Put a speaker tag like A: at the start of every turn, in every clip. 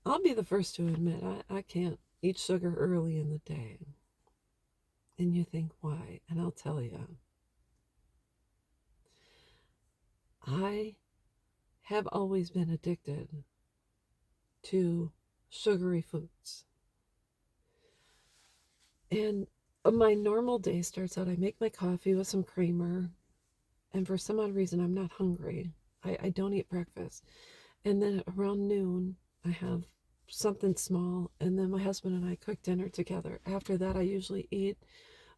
A: I'll be the first to admit I can't eat sugar early in the day. And you think, why? And I'll tell you. I have always been addicted to sugary foods. And my normal day starts out, I make my coffee with some creamer, and for some odd reason, I'm not hungry. I don't eat breakfast. And then around noon, I have something small, and then my husband and I cook dinner together. After that, I usually eat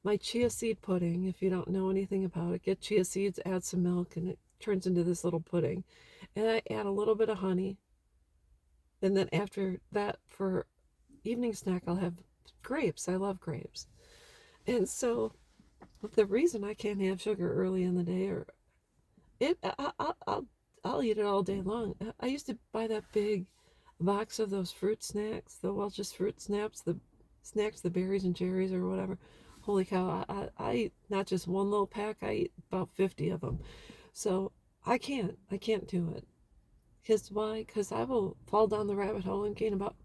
A: my chia seed pudding. If you don't know anything about it, get chia seeds, add some milk, and it turns into this little pudding. And I add a little bit of honey. And then after that, for evening snack, I'll have grapes. I love grapes. And so the reason I can't have sugar early in the day, or it, I'll eat it all day long. I used to buy that big box of those fruit snacks, the Welch's fruit snaps, the snacks, the berries and cherries or whatever. Holy cow! I eat not just one little pack. I eat about 50 of them. So I can't do it. Because why? Because I will fall down the rabbit hole and gain about,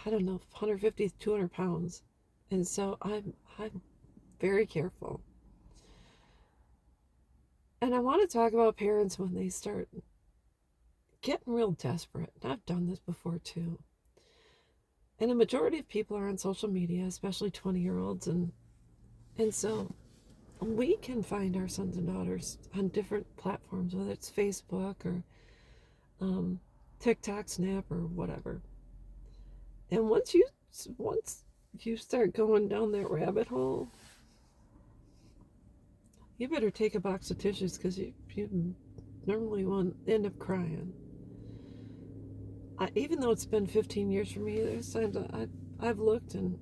A: I don't know, 150, 200 pounds. And so I'm very careful. And I want to talk about parents when they start getting real desperate. And I've done this before too. And a majority of people are on social media, especially 20-year-olds. And so we can find our sons and daughters on different platforms, whether it's Facebook or um, TikTok, Snap, or whatever. And once you start going down that rabbit hole, you better take a box of tissues because you normally won't end up crying. Even though it's been 15 years for me, there's times I've looked and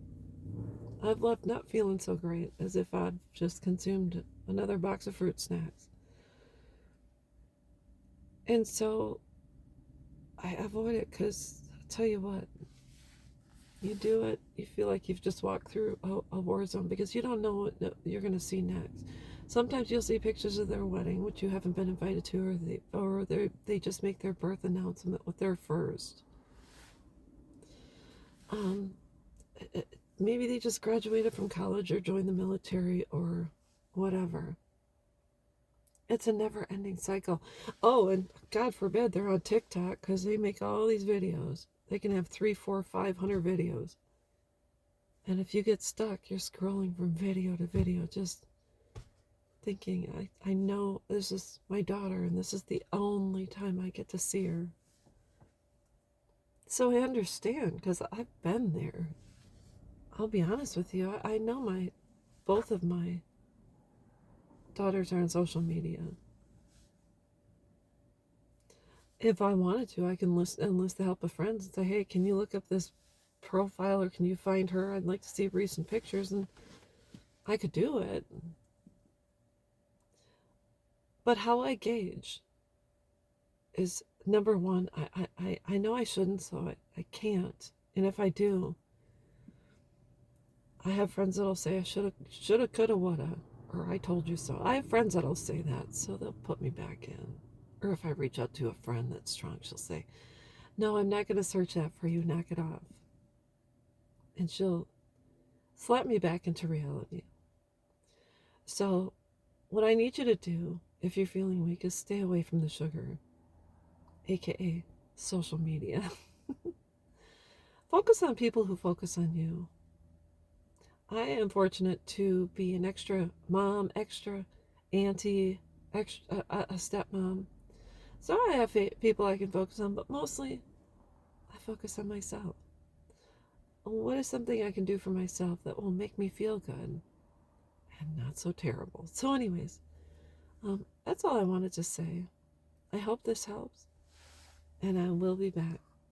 A: I've left not feeling so great, as if I'd just consumed another box of fruit snacks. And so I avoid it because I'll tell you what, you do it, you feel like you've just walked through a war zone because you don't know what you're going to see next. Sometimes you'll see pictures of their wedding, which you haven't been invited to, they just make their birth announcement with their first. Um, Maybe they just graduated from college or joined the military or whatever. It's a never ending cycle. Oh, and God forbid they're on TikTok because they make all these videos. They can have 3, 4, 500 videos. And if you get stuck, you're scrolling from video to video, just thinking, I know this is my daughter and this is the only time I get to see her. So I understand because I've been there. I'll be honest with you. I know both of my daughters are on social media. If I wanted to, I can enlist the help of friends and say, hey, can you look up this profile or can you find her? I'd like to see recent pictures, and I could do it. But how I gauge is number one, I know I shouldn't, so I can't. And if I do, I have friends that'll say I shoulda, coulda, woulda, or I told you so. I have friends that'll say that, so they'll put me back in. Or if I reach out to a friend that's strong, she'll say, no, I'm not going to search that for you, knock it off. And she'll slap me back into reality. So, what I need you to do, if you're feeling weak, is stay away from the sugar, aka social media. Focus on people who focus on you. I am fortunate to be an extra mom, extra auntie, extra, a stepmom. So I have people I can focus on, but mostly I focus on myself. What is something I can do for myself that will make me feel good and not so terrible? So, anyways, that's all I wanted to say. I hope this helps, and I will be back.